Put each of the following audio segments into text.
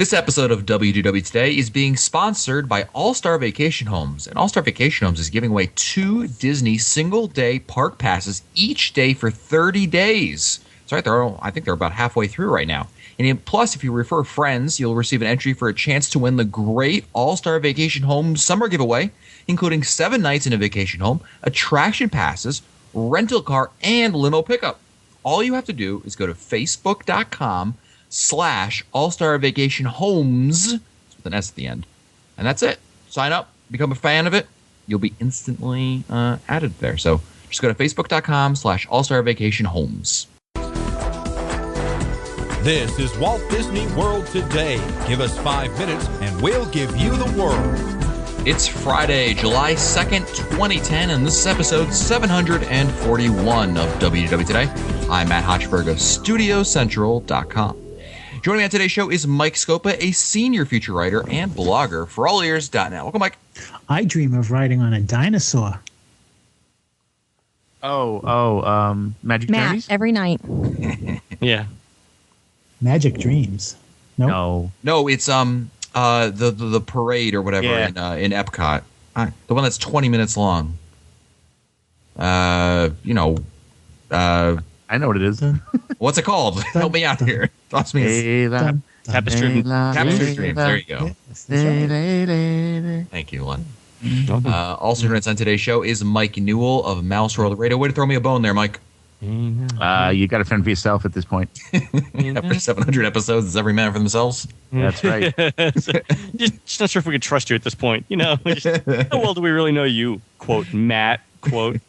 This episode of WDW Today is being sponsored by All-Star Vacation Homes. And All-Star Vacation Homes is giving away 2 Disney single-day park passes each day for 30 days. That's right, I think they're about halfway through right now. And plus, if you refer friends, you'll receive an entry for a chance to win the great All-Star Vacation Home summer giveaway, including 7 nights in a vacation home, attraction passes, rental car, and limo pickup. All you have to do is go to facebook.com/All-Star Vacation Homes with an S at the end. And that's it. Sign up, become a fan of it. You'll be instantly added there. So just go to facebook.com/All-Star Vacation Homes. This is Walt Disney World Today. Give us 5 minutes and we'll give you the world. It's Friday, July 2nd, 2010, and this is episode 741 of WDW Today. I'm Matt Hochberg of StudioCentral.com. Joining me on today's show is Mike Scopa, a senior feature writer and blogger for allears.net. Welcome, Mike. I dream of riding on a dinosaur. Magic Matt, Journeys? every night. Yeah. Magic Dreams. Nope. No, it's the parade or whatever in Epcot. The one that's 20 minutes long. I know what it is. What's it called? Help me out here. Toss me Tapestry. Tapestry Dreams. There you go. Yes, that's right. Thank you, Len. Also joining us on today's show is Mike Newell of Mouse World Radio. Way to throw me a bone there, Mike. You got to fend for yourself at this point. After 700 episodes, it's every man for themselves. That's right. just not sure if we can trust you at this point. How well do we really know you? Quote, Matt, quote.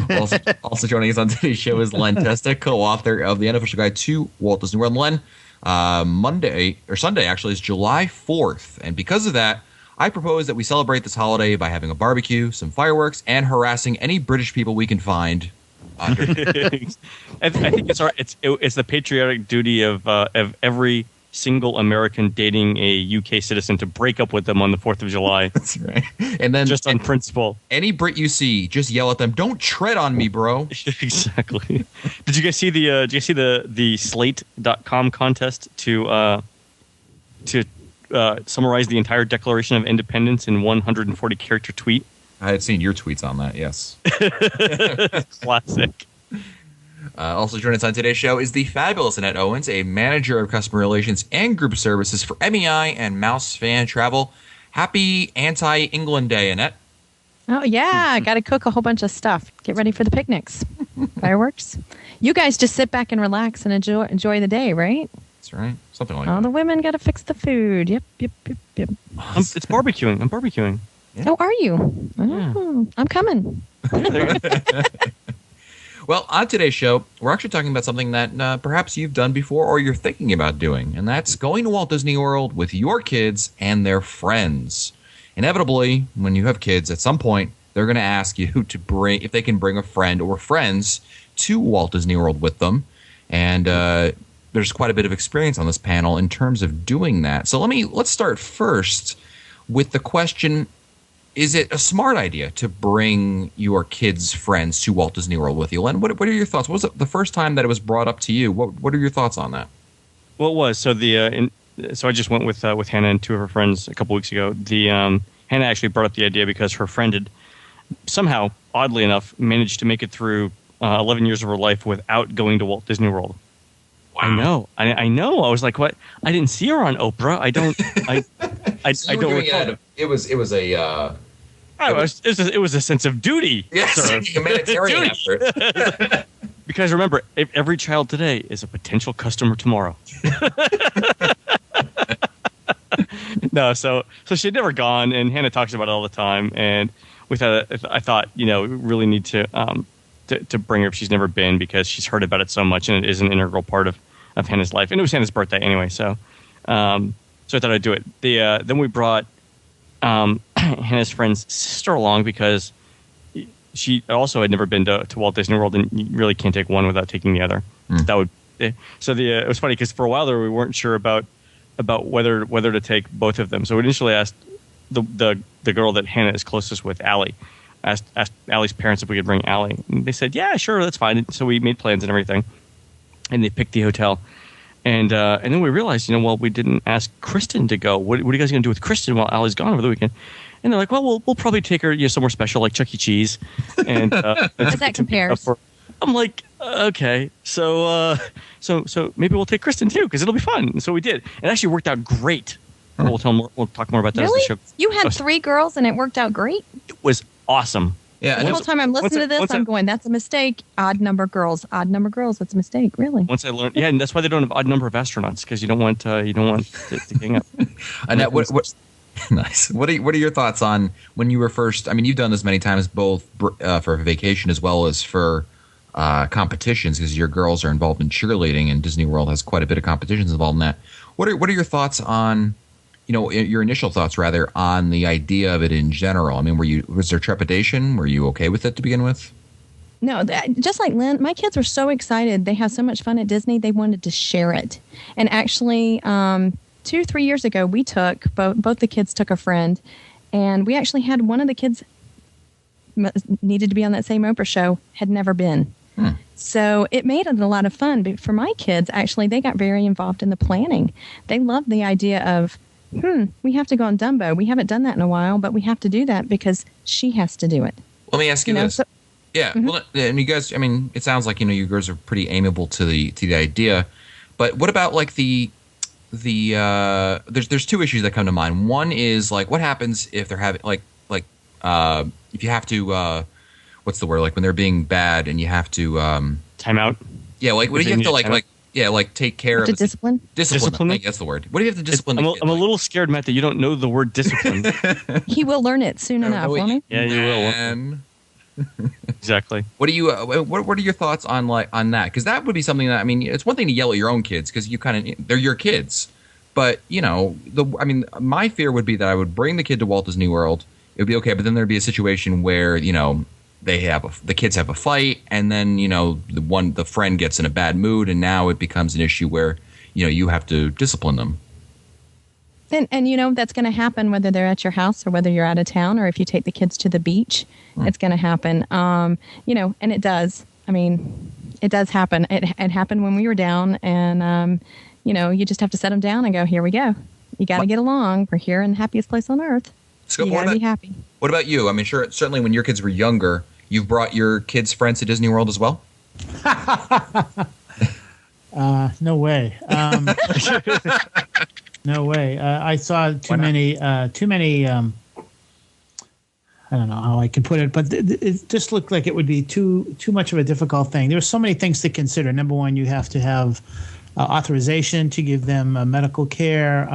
Also joining us on today's show is Len Testa, co-author of the Unofficial Guide to Walt Disney World. Len, Sunday actually is July 4th, and because of that, I propose that we celebrate this holiday by having a barbecue, some fireworks, and harassing any British people we can find. I think it's the patriotic duty of every single American dating a UK citizen to break up with them on the 4th of July. That's right. And then just on principle. Any Brit you see, just yell at them, "Don't tread on me, bro." Exactly. Did you guys see the Slate.com contest to summarize the entire Declaration of Independence in 140 character tweet? I had seen your tweets on that, yes. Classic. Also joining us on today's show is the fabulous Annette Owens, a manager of customer relations and group services for MEI and Mouse Fan Travel. Happy Anti-England Day, Annette. Oh, yeah. Got to cook a whole bunch of stuff. Get ready for the picnics. Fireworks. You guys just sit back and relax and enjoy the day, right? That's right. Something like All that. the women got to fix the food. Yep. It's barbecuing. I'm barbecuing. Yeah. Oh, are you? Oh, I'm coming. Well, on today's show, we're actually talking about something that perhaps you've done before or you're thinking about doing, and that's going to Walt Disney World with your kids and their friends. Inevitably, when you have kids, at some point, they're going to ask you to bring, if they can bring a friend or friends to Walt Disney World with them, and there's quite a bit of experience on this panel in terms of doing that. So let's start first with the question: is it a smart idea to bring your kids' friends to Walt Disney World with you? Len, what are your thoughts? What was it the first time that it was brought up to you? What are your thoughts on that? Well, it was. So so I just went with Hannah and 2 of her friends a couple weeks ago. Hannah actually brought up the idea because her friend had somehow, oddly enough, managed to make it through 11 years of her life without going to Walt Disney World. Wow. I know. I was like, what? I didn't see her on Oprah. I don't recall. It was a It was a sense of duty. yes, sir. a humanitarian effort. Because remember, every child today is a potential customer tomorrow. No, so she'd never gone, and Hannah talks about it all the time. And I thought, we really need to bring her if she's never been, because she's heard about it so much, and it is an integral part of Hannah's life. And it was Hannah's birthday anyway, so I thought I'd do it. Then we brought Hannah's friend's sister along because she also had never been to Walt Disney World, and you really can't take one without taking the other. It was funny because for a while there we weren't sure about whether to take both of them. So we initially asked the girl that Hannah is closest with, Allie, asked Allie's parents if we could bring Allie. And they said, yeah, sure, that's fine. So we made plans and everything, and they picked the hotel. And then we realized, well, we didn't ask Kristen to go. What are you guys going to do with Kristen while Allie's gone over the weekend? And they're like, well, we'll probably take her somewhere special like Chuck E. Cheese. And As that compares. I'm like, okay, so maybe we'll take Kristen too because it'll be fun. And so we did. It actually worked out great. We'll talk more about that Really? as the show. You had 3 girls and it worked out great? It was awesome. Yeah, The whole time I'm listening to this, I'm going, that's a mistake. Odd number girls. Odd number girls. That's a mistake. Really? Once I learned, and that's why they don't have odd number of astronauts because you don't want to gang up. Annette, what nice. What are your thoughts on when you were first? I mean, you've done this many times, both for vacation as well as for competitions, because your girls are involved in cheerleading, and Disney World has quite a bit of competitions involved in that. What are your thoughts on? Your initial thoughts, rather, on the idea of it in general. I mean, was there trepidation? Were you okay with it to begin with? No, just like Lynn, my kids were so excited. They have so much fun at Disney. They wanted to share it. And actually, 2-3 years ago, we took, both the kids took a friend, and we actually had one of the kids needed to be on that same Oprah show, had never been. So it made it a lot of fun. But for my kids, actually, they got very involved in the planning. They loved the idea of, we have to go on Dumbo. We haven't done that in a while, but we have to do that because she has to do it. Let me ask you this. Well, and you guys, I mean, it sounds like, you guys are pretty amiable to the idea, but what about like there's 2 issues that come to mind. One is like, what happens if they're having if you have to, what's the word? Like when they're being bad and you have to, time out. Yeah. Like, what do you have to take care of? Discipline? Discipline. I think that's the word. What do you have to discipline? I'm a little scared, Matt, that you don't know the word discipline. He will learn it soon enough, won't he? Yeah, you will. Exactly. What do you? What are your thoughts on that? Because that would be something that, I mean, it's one thing to yell at your own kids because they're your kids, but my fear would be that I would bring the kid to Walt Disney World. It would be okay, but then there'd be a situation where the kids have a fight, and then the friend gets in a bad mood, and now it becomes an issue where you have to discipline them. And that's going to happen whether they're at your house or whether you're out of town or if you take the kids to the beach. It's going to happen. And it does. I mean, it does happen. It happened when we were down, and you just have to set them down and go, here we go. You got to get along. We're here in the happiest place on earth. You got to be happy. What about you? I mean, sure. Certainly, when your kids were younger, you've brought your kids' friends to Disney World as well. No way. No way. I saw too many. I don't know how I can put it, but it just looked like it would be too much of a difficult thing. There are so many things to consider. Number one, you have to have authorization to give them medical care.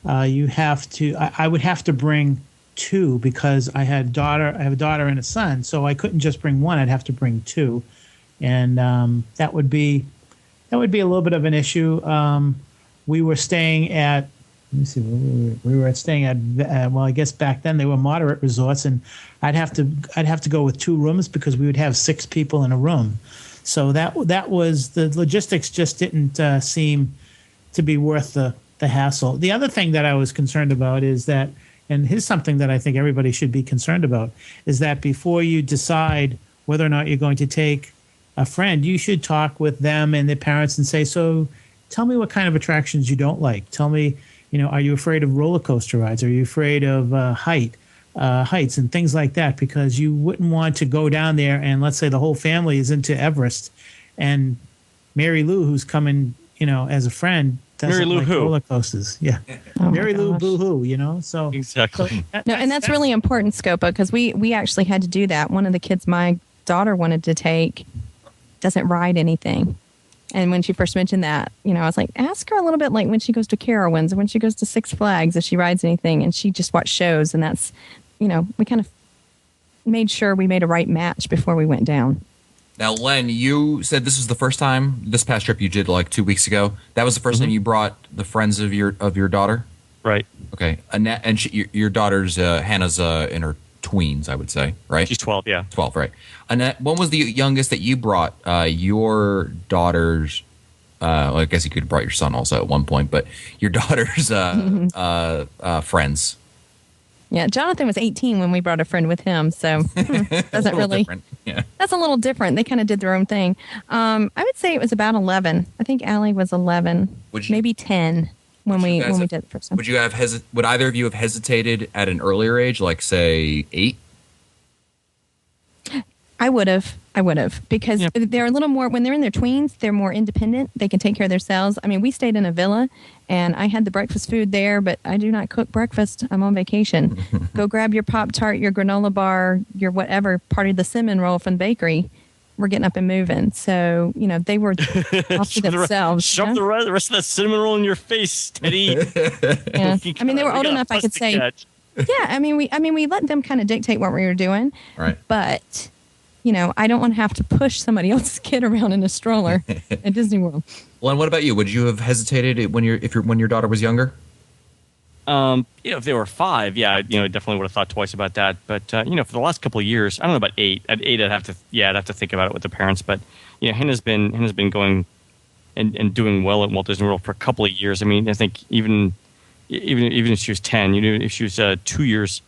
You have to. I would have to bring 2 because I have a daughter and a son, so I couldn't just bring 1. I'd have to bring 2, and that would be a little bit of an issue. We were staying at. Let me see. We were staying at. Well, I guess back then they were moderate resorts, and I'd have to go with 2 rooms because we would have 6 people in a room. So that was the logistics. Just didn't seem to be worth the hassle. The other thing that I was concerned about is that, and here's something that I think everybody should be concerned about, is that before you decide whether or not you're going to take a friend, you should talk with them and their parents and say, so tell me what kind of attractions you don't like. Tell me, are you afraid of roller coaster rides? Are you afraid of heights and things like that? Because you wouldn't want to go down there and let's say the whole family is into Everest and Mary Lou, who's coming, as a friend, doesn't like roller coasters. Yeah. Mary Lou boo-hoo, so. Exactly. So and that's really important, Scopa, because we actually had to do that. One of the kids my daughter wanted to take doesn't ride anything. And when she first mentioned that, I was like, ask her a little bit like when she goes to Carowinds or when she goes to Six Flags, if she rides anything. And she just watched shows. And that's, we kind of made sure we made a right match before we went down. Now, Len, you said this was the first time, this past trip you did like 2 weeks ago. That was the first time you brought the friends of your daughter? Right. Okay. Annette, and your daughter's, Hannah's in her tweens, I would say, right? She's 12, yeah. 12, right. Annette, when was the youngest that you brought your daughter's, well, I guess you could have brought your son also at one point, but your daughter's friends? Yeah, Jonathan was 18 when we brought a friend with him, so doesn't really. Yeah. That's a little different. They kind of did their own thing. I would say it was about 11. I think Allie was 11, maybe 10 when we did it the first time. Would either of you have hesitated at an earlier age, like say 8? I would have because they're a little more, when they're in their tweens, they're more independent. They can take care of themselves. I mean, we stayed in a villa and I had the breakfast food there, but I do not cook breakfast. I'm on vacation. Go grab your Pop-Tart, your granola bar, your whatever, part of the cinnamon roll from the bakery. We're getting up and moving. So, they were off to themselves. Shove the rest of that cinnamon roll in your face, Teddy. Yeah. I mean, they were old enough, I could say. Catch. Yeah, I mean, we let them kind of dictate what we were doing. Right. But I don't want to have to push somebody else's kid around in a stroller at Disney World. Well, and what about you? Would you have hesitated when your daughter was younger? If they were 5, yeah, definitely would have thought twice about that. But for the last couple of years, I don't know about 8. At 8, I'd have to think about it with the parents. But Hannah's been going and doing well at Walt Disney World for a couple of years. I mean, I think even if she was 10, if she was 2 years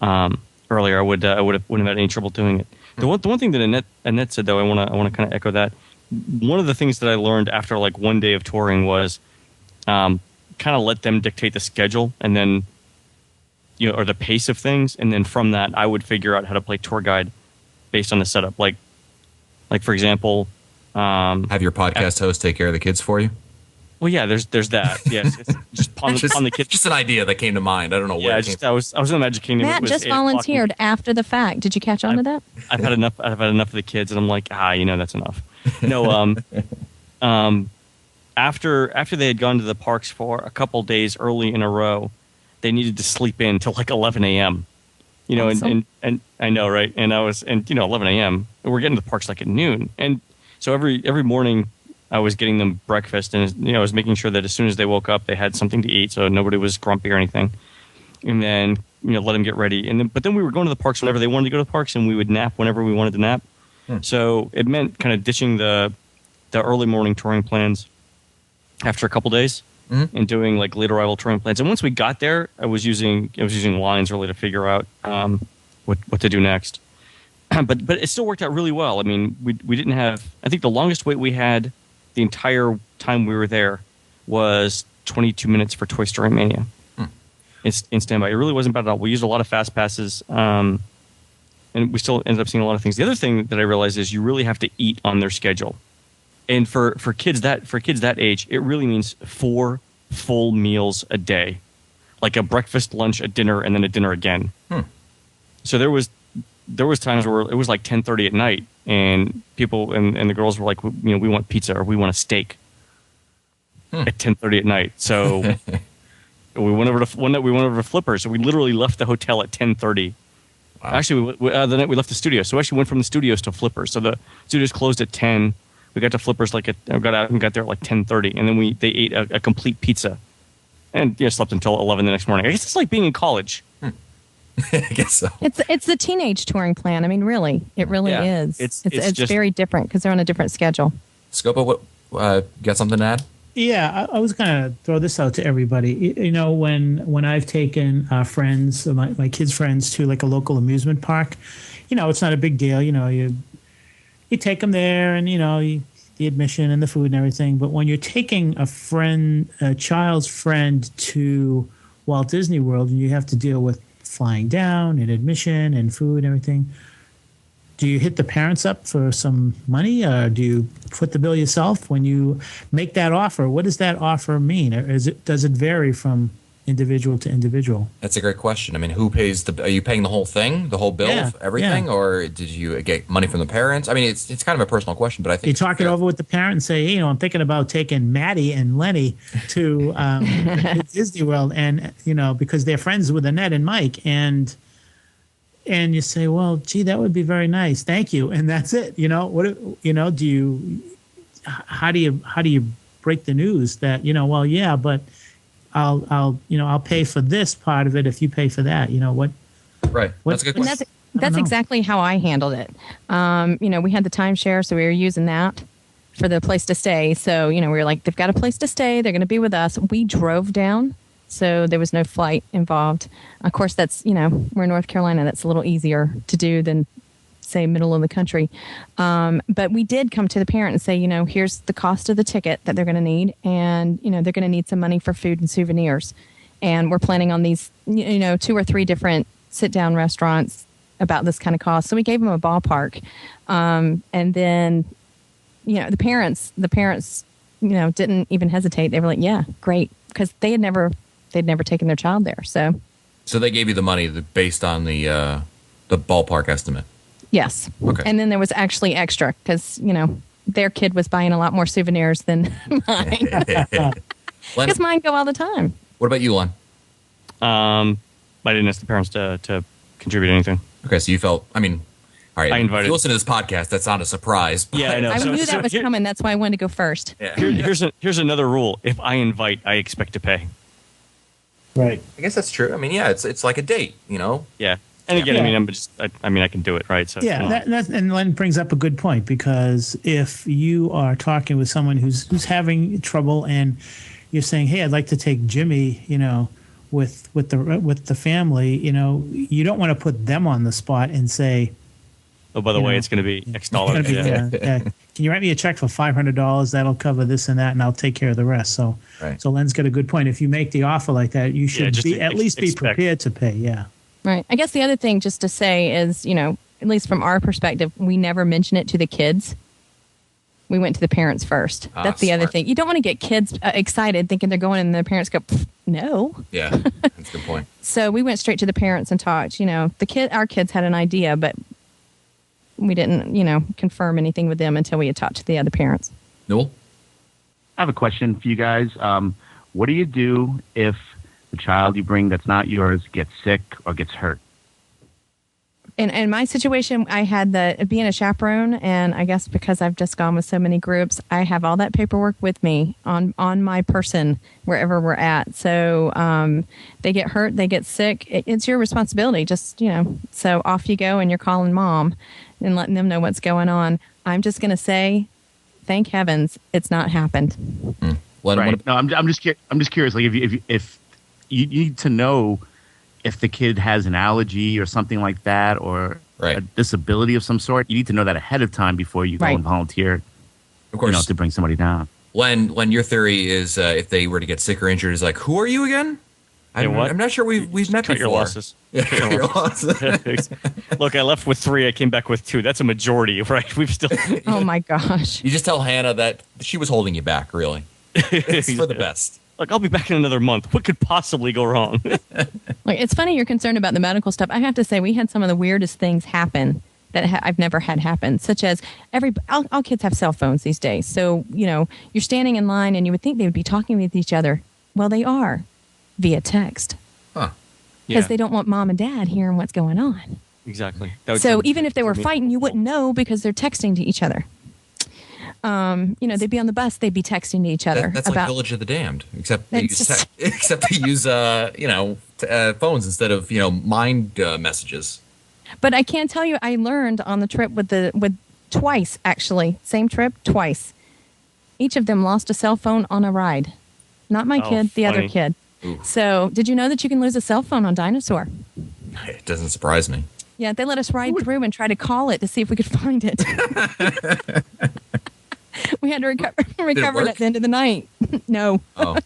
earlier, I wouldn't have had any trouble doing it. The one thing that Annette said, though, I want to kind of echo that. One of the things that I learned after like one day of touring was kind of let them dictate the schedule and then or the pace of things, and then from that I would figure out how to play tour guide based on the setup. Like for example, have your podcast host take care of the kids for you. Well, yeah, there's that. Yes, it's just on the kids. Just an idea that came to mind. I don't know where. Yeah, I was in the Magic Kingdom. Matt just volunteered after the fact. Did you catch on to that? I've had enough of the kids, and I'm like, that's enough. No, after they had gone to the parks for a couple days early in a row, they needed to sleep in till like 11 a.m. Awesome. and I know, right? And 11 a.m. We're getting to the parks like at noon, and so every morning I was getting them breakfast, and I was making sure that as soon as they woke up, they had something to eat, so nobody was grumpy or anything. And then let them get ready, but then we were going to the parks whenever they wanted to go to the parks, and we would nap whenever we wanted to nap. So it meant kind of ditching the early morning touring plans after a couple days and doing like late arrival touring plans. And once we got there, I was using lines really to figure out what to do next. But it still worked out really well. I mean, we didn't have. I think the longest wait we had the entire time we were there was 22 minutes for Toy Story Mania in standby. It really wasn't bad at all. We used a lot of fast passes, and we still ended up seeing a lot of things. The other thing that I realized is you really have to eat on their schedule. And for kids that age, it really means 4 full meals a day, like a breakfast, lunch, a dinner, and then a dinner again. So there was times where it was like 10:30 at night, and people and the girls were like, we want pizza or we want a steak at 10:30 at night. So we went over to Flippers. So we literally left the hotel at 10:30. Wow. Actually, the night we left the studio. So we actually went from the studios to Flippers. So the studios closed at 10. We got to Flippers got out and got there at like 10:30, and then they ate a complete pizza, and slept until 11 the next morning. I guess it's like being in college. I guess so. It's the teenage touring plan. I mean, really, it really is. It's just very different because they're on a different schedule. Scopa, what got something to add? Yeah, I was going to throw this out to everybody. When I've taken friends, my kids' friends, to like a local amusement park, it's not a big deal. You take them there, and the admission and the food and everything. But when you're taking a child's friend to Walt Disney World, and you have to deal with flying down and admission and food and everything, do you hit the parents up for some money, or do you foot the bill yourself when you make that offer? What does that offer mean? Or does it vary from individual to individual? That's a great question. I mean, who pays are you paying the whole thing, the whole bill, everything, or did you get money from the parents? I mean, it's kind of a personal question, but I think you talk it over with the parent and say, I'm thinking about taking Maddie and Lenny to Disney World, and because they're friends with Annette and Mike, and you say, well, gee, that would be very nice, thank you, and that's it. How do you break the news that well, yeah, but I'll pay for this part of it if you pay for that. Right. That's a good question. That's exactly how I handled it. We had the timeshare, so we were using that for the place to stay. So, we were like, they've got a place to stay. They're going to be with us. We drove down so there was no flight involved. Of course, that's, we're in North Carolina. That's a little easier to do than, say, middle of the country. But we did come to the parent and say, here's the cost of the ticket that they're going to need. And, they're going to need some money for food and souvenirs. And we're planning on these, 2 or 3 different sit-down restaurants about this kind of cost. So we gave them a ballpark. And then, the parents, didn't even hesitate. They were like, yeah, great. Because they'd never taken their child there. So they gave you the money based on the ballpark estimate. Yes. Okay. And then there was actually extra because, their kid was buying a lot more souvenirs than mine. Because mine go all the time. What about you, Len? I didn't ask the parents to contribute anything. Okay, so you felt, all right, I invited. if you listen to this podcast, that's not a surprise. Yeah, I know. I knew that was coming. That's why I wanted to go first. Yeah. Here's another rule. If I invite, I expect to pay. Right. I guess that's true. I mean, yeah, it's like a date, Yeah. And again, Yeah. I can do it, right? So Yeah, and Len brings up a good point, because if you are talking with someone who's having trouble and you're saying, "Hey, I'd like to take Jimmy," with the family, you don't want to put them on the spot and say, oh, by the way, it's going to be X dollars. Can you write me a check for $500? That'll cover this and that, and I'll take care of the rest. So, Right. So Len's got a good point. If you make the offer like that, you should just at least be expect. prepared to pay. Yeah. Right. I guess the other thing just to say is, at least from our perspective, we never mention it to the kids. We went to the parents first. That's the other Smart. thing. You don't want to get kids excited thinking they're going and the parents go, no. Yeah, that's a good point. So we went straight to the parents and talked. Our kids had an idea, but we didn't, confirm anything with them until we had talked to the other parents. Newell? I have a question for you guys. What do you do if the child you bring that's not yours gets sick or gets hurt? In my situation, I had being a chaperone, and I guess because I've just gone with so many groups, I have all that paperwork with me on my person wherever we're at. So they get hurt, they get sick. It's your responsibility. Just so off you go, and you're calling mom and letting them know what's going on. I'm just going to say, thank heavens, it's not happened. Len, Right. No, I'm just curious. Like if you need to know if the kid has an allergy or something like that, or Right. a disability of some sort, you need to know that ahead of time before you go Right. and volunteer. Of course. To bring somebody down. Len, your theory is if they were to get sick or injured, is like, who are you again? what? I'm not sure we've met Cut before. your losses. Yeah, cut your losses. Look, I left with 3. I came back with 2. That's a majority, right? We've still. Oh my gosh. You just tell Hannah that she was holding you back, really. It's for the best. Look, I'll be back in another month. What could possibly go wrong? Like, it's funny you're concerned about the medical stuff. I have to say, we had some of the weirdest things happen that I've never had happen, such as all kids have cell phones these days. So, you're standing in line and you would think they would be talking with each other. Well, they are via text Huh. because they don't want mom and dad hearing what's going on. Exactly. So even if they were fighting, you wouldn't know because they're texting to each other. They'd be on the bus, they'd be texting to each other That's about like Village of the Damned, except they It's use just- except they use phones instead of mind messages. But I can tell you, I learned on the trip with twice, actually. Same trip, twice. Each of them lost a cell phone on a ride. Not my kid, the other funny. kid. Ooh. So did you know that you can lose a cell phone on Dinosaur? It doesn't surprise me. Yeah, they let us ride through and try to call it to see if we could find it. We had to recover it work? at the end of the night. No. Oh,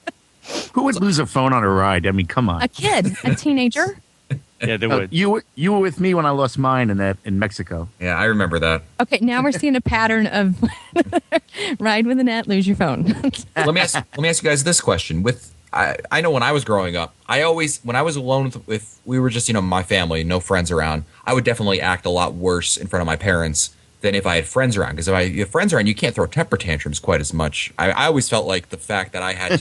Who would lose a phone on a ride? I mean, come on. A kid, a teenager. Yeah, they would. You were with me when I lost mine in Mexico. yeah, I remember that. Okay, now we're seeing a pattern of ride with a net, lose your phone. Let me ask you guys this question. I know when I was growing up, when I was alone with we were just my family, no friends around, I would definitely act a lot worse in front of my parents than if I had friends around. Because if I have friends around, you can't throw temper tantrums quite as much. I always felt like the fact that I had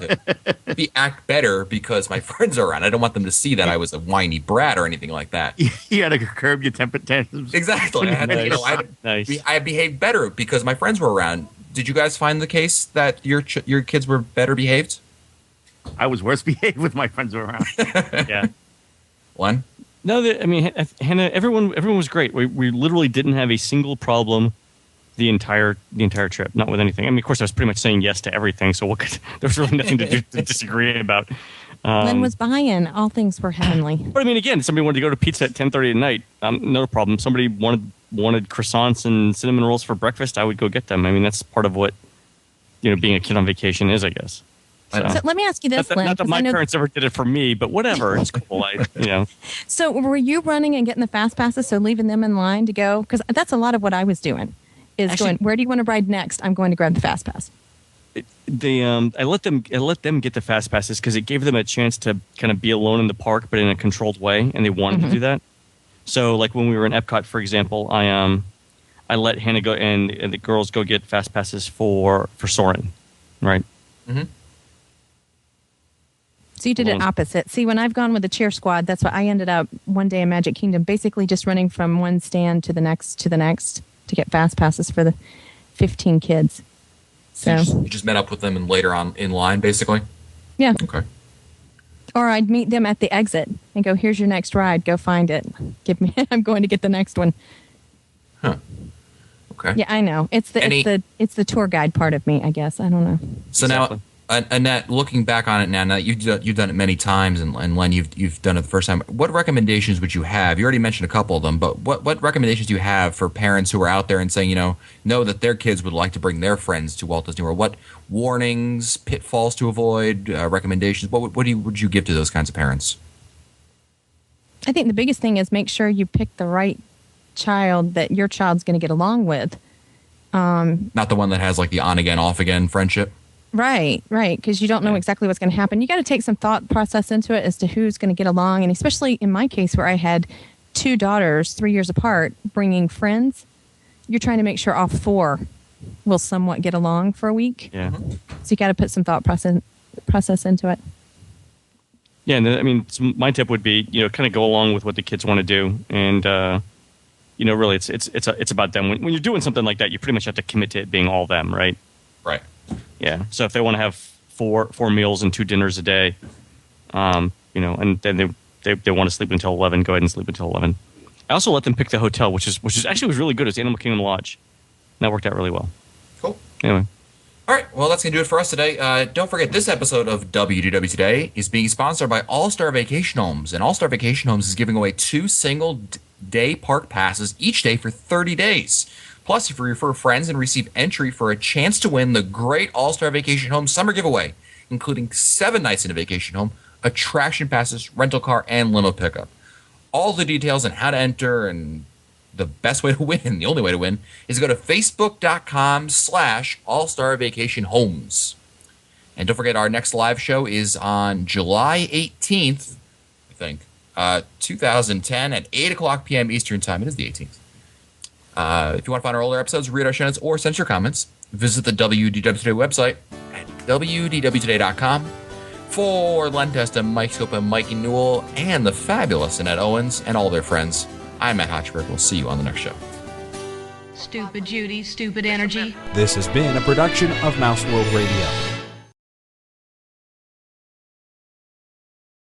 to act better because my friends are around. I don't want them to see that I was a whiny brat or anything like that. You had to curb your temper tantrums. Exactly. I had to, Nice. I behaved better because my friends were around. Did you guys find the case that your kids were better behaved? I was worse behaved with my friends around. Yeah. Len? No, Hannah, everyone was great. We literally didn't have a single problem the entire trip, not with anything. I mean, of course, I was pretty much saying yes to everything, so there was really nothing to disagree about. Lynn was buying. All things were heavenly. But I mean, again, somebody wanted to go to pizza at 10:30 at night. No problem. Somebody wanted croissants and cinnamon rolls for breakfast. I would go get them. I mean, that's part of what being a kid on vacation is, I guess. So let me ask you this, Lynn. Not that my parents ever did it for me, but whatever. It's cool. So were you running and getting the fast passes, so leaving them in line to go? Because that's a lot of what I was doing. Going, where do you want to ride next? I'm going to grab the fast pass. I let them get the fast passes because it gave them a chance to kind of be alone in the park, but in a controlled way, and they wanted to do that. So, like when we were in Epcot, for example, I let Hannah go and the girls go get fast passes for Soarin', right? Mm-hmm. So you did it opposite. See, when I've gone with the cheer squad, that's why I ended up one day in Magic Kingdom, basically just running from one stand to the next to get fast passes for the 15 kids. So you just met up with them and later on in line, basically? Yeah. Okay. Or I'd meet them at the exit and go, "Here's your next ride. Go find it. I'm going to get the next one." Huh. Okay. Yeah, I know. It's the tour guide part of me, I guess. I don't know. So exactly. Now, Annette, looking back on it now you've done it many times, and Len, you've done it the first time. What recommendations would you have? You already mentioned a couple of them, but what recommendations do you have for parents who are out there and saying, know that their kids would like to bring their friends to Walt Disney World? What warnings, pitfalls to avoid, recommendations? What would you give to those kinds of parents? I think the biggest thing is make sure you pick the right child that your child's going to get along with. Not the one that has like the on again, off again friendship. Right. Because you don't know exactly what's going to happen. You got to take some thought process into it as to who's going to get along. And especially in my case where I had 2 daughters 3 years apart bringing friends, you're trying to make sure all 4 will somewhat get along for a week. Yeah. So you got to put some thought process into it. Yeah. And I mean, my tip would be, kind of go along with what the kids want to do. And, really it's about them. When you're doing something like that, you pretty much have to commit to it being all them, right? Right. Yeah. So if they want to have four meals and 2 dinners a day, and then they want to sleep until 11, go ahead and sleep until 11. I also let them pick the hotel, which is actually was really good. It's Animal Kingdom Lodge. And that worked out really well. Cool. Anyway. All right. Well, that's going to do it for us today. Don't forget, this episode of WDW Today is being sponsored by All Star Vacation Homes. And All Star Vacation Homes is giving away 2 single-day park passes each day for 30 days. Plus, if you refer friends and receive entry for a chance to win the great All-Star Vacation Home Summer Giveaway, including 7 nights in a vacation home, attraction passes, rental car, and limo pickup. All the details on how to enter and the best way to win, the only way to win, is to go to facebook.com/allstarvacationhomes. And don't forget, our next live show is on July 18th, I think, 2010 at 8 o'clock p.m. Eastern Time. It is the 18th. If you want to find our older episodes, read our show notes, or send your comments, visit the WDW Today website at wdwtoday.com. For Len Testa, Mike Scopa, Mikey Newell, and the fabulous Annette Owens and all their friends, I'm Matt Hotchberg. We'll see you on the next show. Stupid Judy, stupid energy. This has been a production of Mouse World Radio.